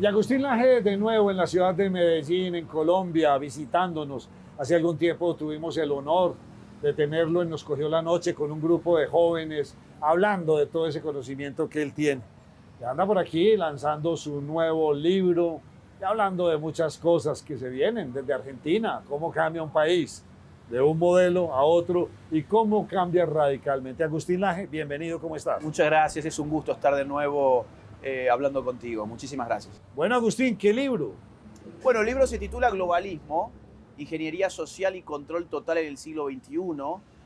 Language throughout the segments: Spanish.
Y Agustín Laje de nuevo en la ciudad de Medellín, en Colombia, visitándonos. Hace algún tiempo tuvimos el honor de tenerlo en Nos Cogió la Noche con un grupo de jóvenes, hablando de todo ese conocimiento que él tiene. Y anda por aquí lanzando su nuevo libro y hablando de muchas cosas que se vienen desde Argentina, cómo cambia un país de un modelo a otro y cómo cambia radicalmente. Agustín Laje, bienvenido, ¿cómo estás? Muchas gracias, es un gusto estar de nuevo hablando contigo. Muchísimas gracias. Bueno, Agustín, ¿qué libro? Bueno, el libro se titula Globalismo, Ingeniería Social y Control Total en el siglo XXI.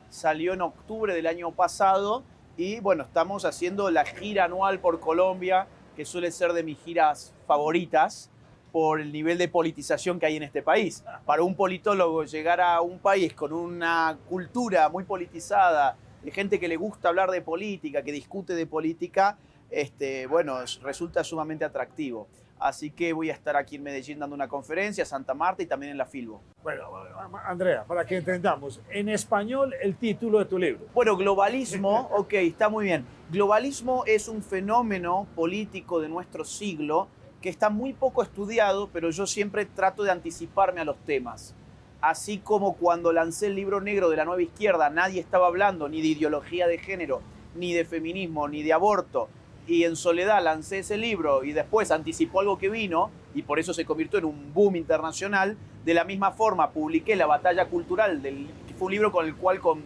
Salió en octubre del año pasado y bueno, estamos haciendo la gira anual por Colombia, que suele ser de mis giras favoritas por el nivel de politización que hay en este país. Para un politólogo llegar a un país con una cultura muy politizada, de gente que le gusta hablar de política, que discute de política, bueno, resulta sumamente atractivo. Así que voy a estar aquí en Medellín dando una conferencia, Santa Marta y también en la Filbo. Bueno, Andrea, para que entendamos, en español el título de tu libro. Bueno, globalismo, ok, está muy bien. Globalismo es un fenómeno político de nuestro siglo que está muy poco estudiado, pero yo siempre trato de anticiparme a los temas. Así como cuando lancé el libro negro de la Nueva Izquierda, nadie estaba hablando ni de ideología de género, ni de feminismo, ni de aborto, y en soledad lancé ese libro y después anticipó algo que vino, y por eso se convirtió en un boom internacional. De la misma forma, publiqué La Batalla Cultural, que fue un libro con el cual con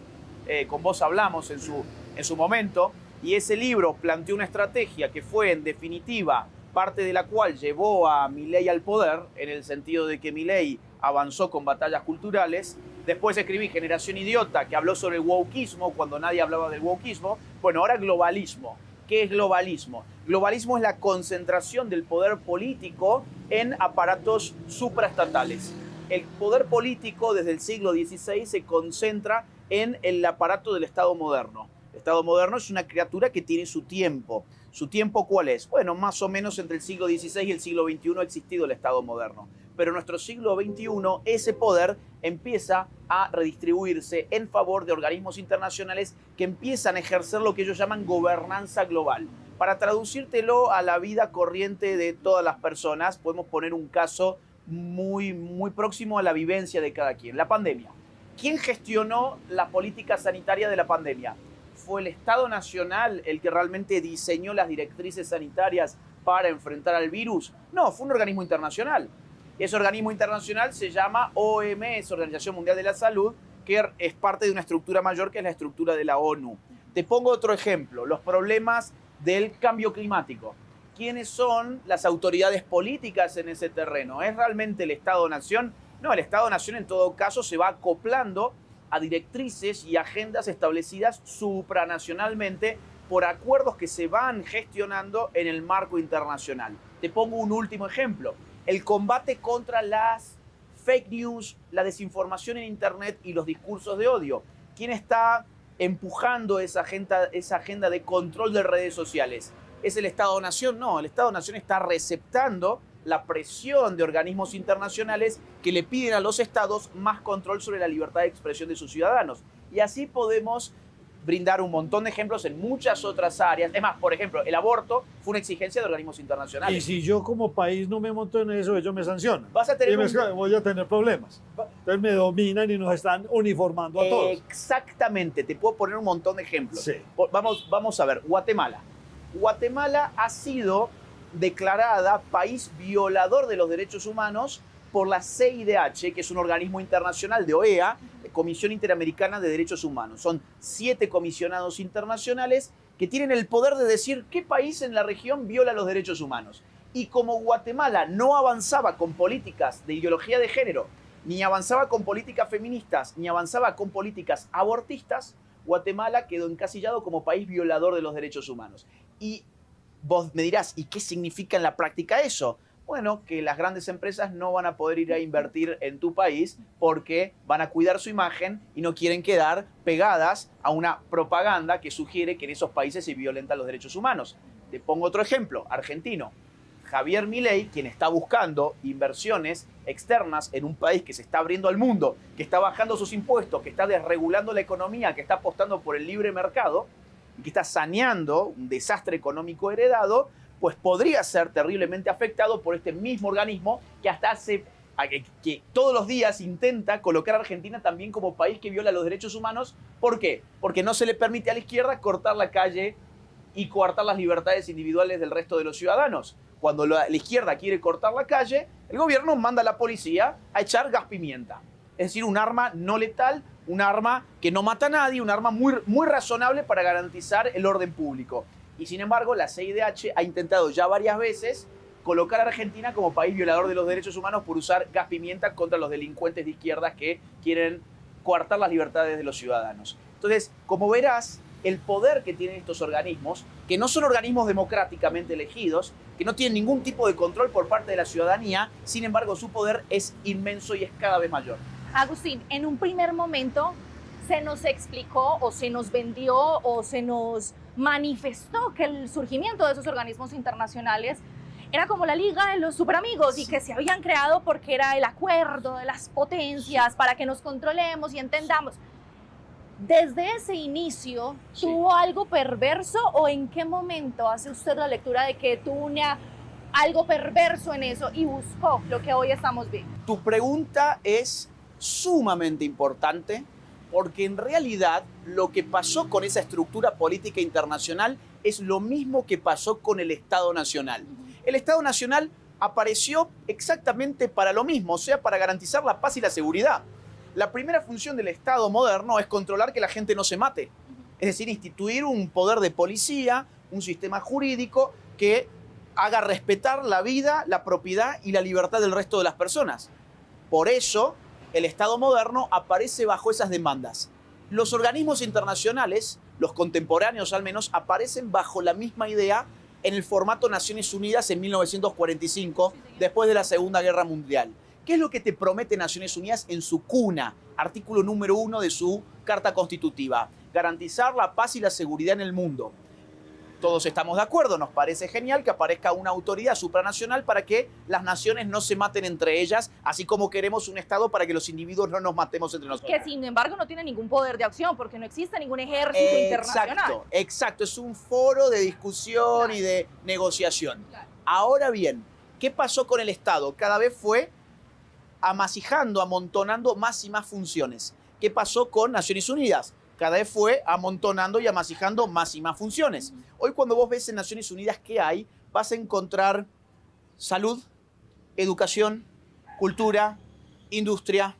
vos hablamos en su momento, y ese libro planteó una estrategia que fue, en definitiva, parte de la cual llevó a Milei al poder, en el sentido de que Milei avanzó con batallas culturales. Después escribí Generación Idiota, que habló sobre el wokeismo, cuando nadie hablaba del wokeismo. Bueno, ahora globalismo. ¿Qué es globalismo? Globalismo es la concentración del poder político en aparatos supraestatales. El poder político desde el siglo XVI se concentra en el aparato del Estado moderno. El Estado moderno es una criatura que tiene su tiempo. ¿Su tiempo cuál es? Bueno, más o menos entre el siglo XVI y el siglo XXI ha existido el Estado moderno. Pero en nuestro siglo XXI ese poder empieza a redistribuirse en favor de organismos internacionales que empiezan a ejercer lo que ellos llaman gobernanza global. Para traducírtelo a la vida corriente de todas las personas, podemos poner un caso muy próximo a la vivencia de cada quien. La pandemia. ¿Quién gestionó la política sanitaria de la pandemia? ¿Fue el Estado Nacional el que realmente diseñó las directrices sanitarias para enfrentar al virus? No, fue un organismo internacional. Ese organismo internacional se llama OMS, Organización Mundial de la Salud, que es parte de una estructura mayor que es la estructura de la ONU. Te pongo otro ejemplo, los problemas del cambio climático. ¿Quiénes son las autoridades políticas en ese terreno? ¿Es realmente el Estado-Nación? No, el Estado-Nación en todo caso se va acoplando a directrices y agendas establecidas supranacionalmente por acuerdos que se van gestionando en el marco internacional. Te pongo un último ejemplo. El combate contra las fake news, la desinformación en Internet y los discursos de odio. ¿Quién está empujando esa agenda de control de redes sociales? ¿Es el Estado-Nación? No, el Estado-Nación está receptando la presión de organismos internacionales que le piden a los estados más control sobre la libertad de expresión de sus ciudadanos. Y así podemos brindar un montón de ejemplos en muchas otras áreas. Es más, por ejemplo, el aborto fue una exigencia de organismos internacionales. Y si yo como país no me monto en eso, ellos me sancionan. Vas a tener voy a tener problemas. Entonces me dominan y nos están uniformando a todos. Exactamente, te puedo poner un montón de ejemplos. Sí. Vamos a ver, Guatemala. Guatemala ha sido declarada país violador de los derechos humanos por la CIDH, que es un organismo internacional de OEA, Comisión Interamericana de Derechos Humanos. Son 7 comisionados internacionales que tienen el poder de decir qué país en la región viola los derechos humanos. Y como Guatemala no avanzaba con políticas de ideología de género, ni avanzaba con políticas feministas, ni avanzaba con políticas abortistas, Guatemala quedó encasillado como país violador de los derechos humanos. Y vos me dirás, ¿y qué significa en la práctica eso? Bueno, que las grandes empresas no van a poder ir a invertir en tu país porque van a cuidar su imagen y no quieren quedar pegadas a una propaganda que sugiere que en esos países se violentan los derechos humanos. Te pongo otro ejemplo, argentino. Javier Milei, quien está buscando inversiones externas en un país que se está abriendo al mundo, que está bajando sus impuestos, que está desregulando la economía, que está apostando por el libre mercado y que está saneando un desastre económico heredado, pues podría ser terriblemente afectado por este mismo organismo que hasta hace que todos los días intenta colocar a Argentina también como país que viola los derechos humanos. ¿Por qué? Porque no se le permite a la izquierda cortar la calle y coartar las libertades individuales del resto de los ciudadanos. Cuando la izquierda quiere cortar la calle, el gobierno manda a la policía a echar gas pimienta. Es decir, un arma no letal, un arma que no mata a nadie, un arma muy razonable para garantizar el orden público. Y sin embargo, la CIDH ha intentado ya varias veces colocar a Argentina como país violador de los derechos humanos por usar gas pimienta contra los delincuentes de izquierdas que quieren coartar las libertades de los ciudadanos. Entonces, como verás, el poder que tienen estos organismos, que no son organismos democráticamente elegidos, que no tienen ningún tipo de control por parte de la ciudadanía, sin embargo, su poder es inmenso y es cada vez mayor. Agustín, en un primer momento se nos explicó o se nos vendió o se nos manifestó que el surgimiento de esos organismos internacionales era como la Liga de los Superamigos y que se habían creado porque era el acuerdo de las potencias para que nos controlemos y entendamos. ¿Desde ese inicio tuvo algo perverso o en qué momento hace usted la lectura de que tuvo algo perverso en eso y buscó lo que hoy estamos viendo? Tu pregunta es sumamente importante porque en realidad lo que pasó con esa estructura política internacional es lo mismo que pasó con el Estado Nacional. El Estado Nacional apareció exactamente para lo mismo, o sea, para garantizar la paz y la seguridad. La primera función del Estado moderno es controlar que la gente no se mate. Es decir, instituir un poder de policía, un sistema jurídico que haga respetar la vida, la propiedad y la libertad del resto de las personas. Por eso, el Estado moderno aparece bajo esas demandas. Los organismos internacionales, los contemporáneos al menos, aparecen bajo la misma idea en el formato Naciones Unidas en 1945, después de la Segunda Guerra Mundial. ¿Qué es lo que te promete Naciones Unidas en su cuna? Artículo número 1 de su Carta Constitutiva. Garantizar la paz y la seguridad en el mundo. Todos estamos de acuerdo, nos parece genial que aparezca una autoridad supranacional para que las naciones no se maten entre ellas, así como queremos un Estado para que los individuos no nos matemos entre nosotros. Que sin embargo no tiene ningún poder de acción porque no existe ningún ejército internacional. Exacto, es un foro de discusión y de negociación. Ahora bien, ¿qué pasó con el Estado? Cada vez fue amasijando, amontonando más y más funciones. ¿Qué pasó con Naciones Unidas? Cada vez fue amontonando y amasijando más y más funciones. Hoy cuando vos ves en Naciones Unidas qué hay, vas a encontrar salud, educación, cultura, industria,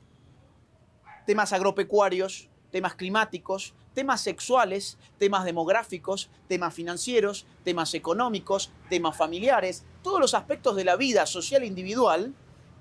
temas agropecuarios, temas climáticos, temas sexuales, temas demográficos, temas financieros, temas económicos, temas familiares, todos los aspectos de la vida social e individual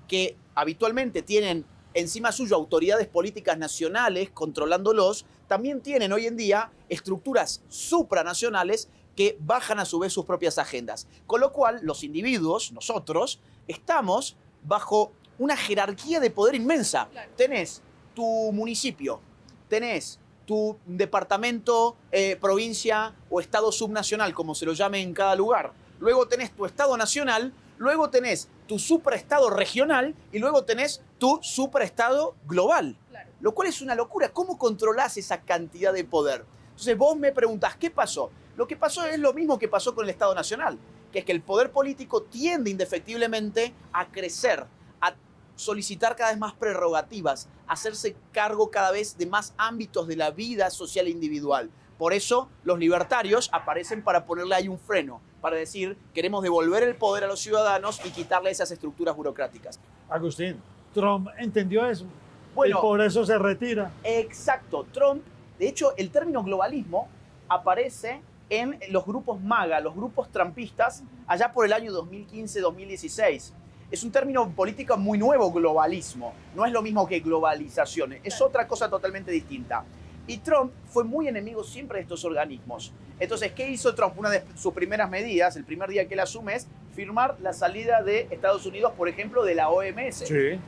que habitualmente tienen encima suyo autoridades políticas nacionales controlándolos, también tienen hoy en día estructuras supranacionales que bajan a su vez sus propias agendas. Con lo cual, los individuos, nosotros, estamos bajo una jerarquía de poder inmensa. Claro. Tenés tu municipio, tenés tu departamento, provincia o estado subnacional, como se lo llame en cada lugar. Luego tenés tu estado nacional, luego tenés tu superestado regional y luego tenés tu superestado global. Claro. Lo cual es una locura. ¿Cómo controlás esa cantidad de poder? Entonces vos me preguntás, ¿qué pasó? Lo que pasó es lo mismo que pasó con el Estado Nacional, que es que el poder político tiende indefectiblemente a crecer, a solicitar cada vez más prerrogativas, a hacerse cargo cada vez de más ámbitos de la vida social e individual. Por eso los libertarios aparecen para ponerle ahí un freno, para decir, queremos devolver el poder a los ciudadanos y quitarle esas estructuras burocráticas. Agustín, Trump entendió eso. Bueno, y por eso se retira. Exacto. Trump, de hecho, el término globalismo aparece en los grupos MAGA, los grupos trumpistas, allá por el año 2015-2016. Es un término político muy nuevo, globalismo. No es lo mismo que globalización, es otra cosa totalmente distinta. Y Trump fue muy enemigo siempre de estos organismos. Entonces, ¿qué hizo Trump? Una de sus primeras medidas, el primer día que él asume, es firmar la salida de Estados Unidos, por ejemplo, de la OMS. Sí.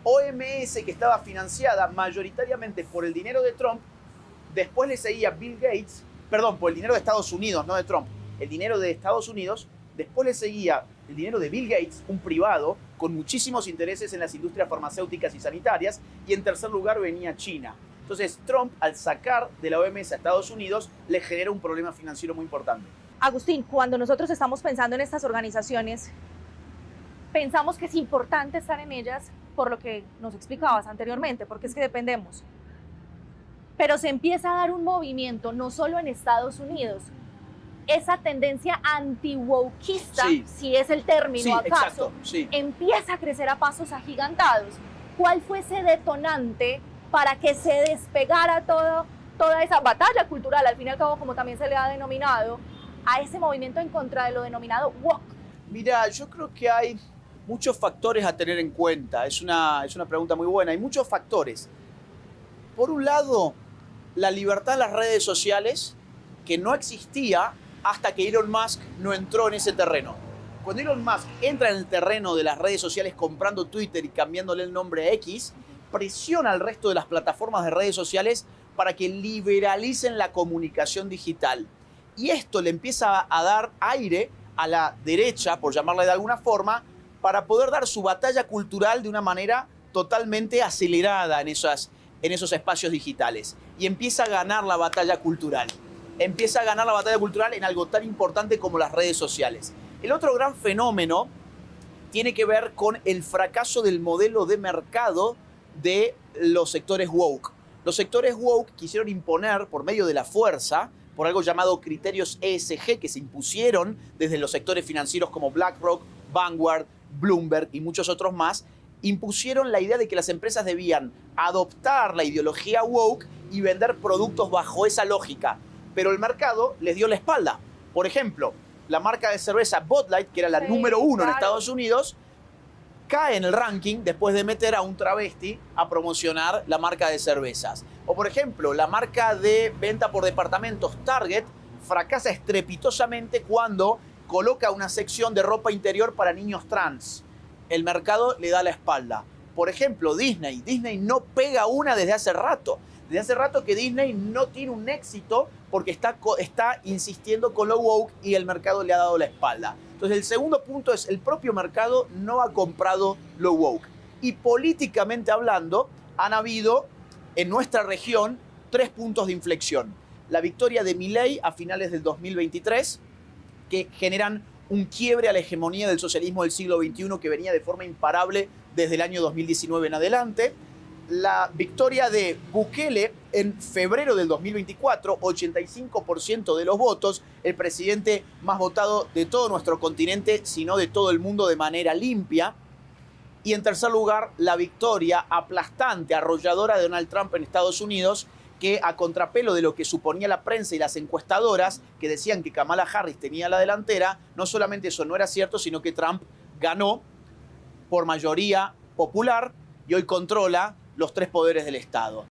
OMS, que estaba financiada mayoritariamente por el dinero de Trump, después le seguía Bill Gates, perdón, por el dinero de Estados Unidos, no de Trump, el dinero de Estados Unidos, después le seguía el dinero de Bill Gates, un privado, con muchísimos intereses en las industrias farmacéuticas y sanitarias, y en tercer lugar venía China. Entonces, Trump, al sacar de la OMS a Estados Unidos, le genera un problema financiero muy importante. Agustín, cuando nosotros estamos pensando en estas organizaciones, pensamos que es importante estar en ellas por lo que nos explicabas anteriormente, porque es que dependemos. Pero se empieza a dar un movimiento, no solo en Estados Unidos, esa tendencia anti-wokeista, Sí. si es el término Sí, acaso, exacto, sí. empieza a crecer a pasos agigantados. ¿Cuál fue ese detonante para que se despegara toda esa batalla cultural, al fin y al cabo, como también se le ha denominado, a ese movimiento en contra de lo denominado woke? Mira, yo creo que hay muchos factores a tener en cuenta. Es una pregunta muy buena. Hay muchos factores. Por un lado, la libertad en las redes sociales, que no existía hasta que Elon Musk no entró en ese terreno. Cuando Elon Musk entra en el terreno de las redes sociales comprando Twitter y cambiándole el nombre a X, presiona al resto de las plataformas de redes sociales para que liberalicen la comunicación digital. Y esto le empieza a dar aire a la derecha, por llamarla de alguna forma, para poder dar su batalla cultural de una manera totalmente acelerada en esos espacios digitales. Y empieza a ganar la batalla cultural. Empieza a ganar la batalla cultural en algo tan importante como las redes sociales. El otro gran fenómeno tiene que ver con el fracaso del modelo de mercado de los sectores woke. Los sectores woke quisieron imponer por medio de la fuerza, por algo llamado criterios ESG, que se impusieron desde los sectores financieros como BlackRock, Vanguard, Bloomberg y muchos otros más, impusieron la idea de que las empresas debían adoptar la ideología woke y vender productos bajo esa lógica. Pero el mercado les dio la espalda. Por ejemplo, la marca de cerveza Bud Light, que era la número 1 en Estados Unidos, cae en el ranking después de meter a un travesti a promocionar la marca de cervezas. O por ejemplo, la marca de venta por departamentos Target fracasa estrepitosamente cuando coloca una sección de ropa interior para niños trans. El mercado le da la espalda. Por ejemplo, Disney. Disney no pega una desde hace rato. Desde hace rato que Disney no tiene un éxito porque está insistiendo con lo woke y el mercado le ha dado la espalda. Entonces el segundo punto es el propio mercado no ha comprado lo woke. Y políticamente hablando, han habido en nuestra región 3 puntos de inflexión. La victoria de Milei a finales del 2023, que generan un quiebre a la hegemonía del socialismo del siglo XXI que venía de forma imparable desde el año 2019 en adelante. La victoria de Bukele en febrero del 2024, 85% de los votos, el presidente más votado de todo nuestro continente, sino de todo el mundo de manera limpia. Y en tercer lugar, la victoria aplastante, arrolladora de Donald Trump en Estados Unidos, que a contrapelo de lo que suponía la prensa y las encuestadoras, que decían que Kamala Harris tenía la delantera, no solamente eso no era cierto, sino que Trump ganó por mayoría popular y hoy controla los 3 poderes del Estado.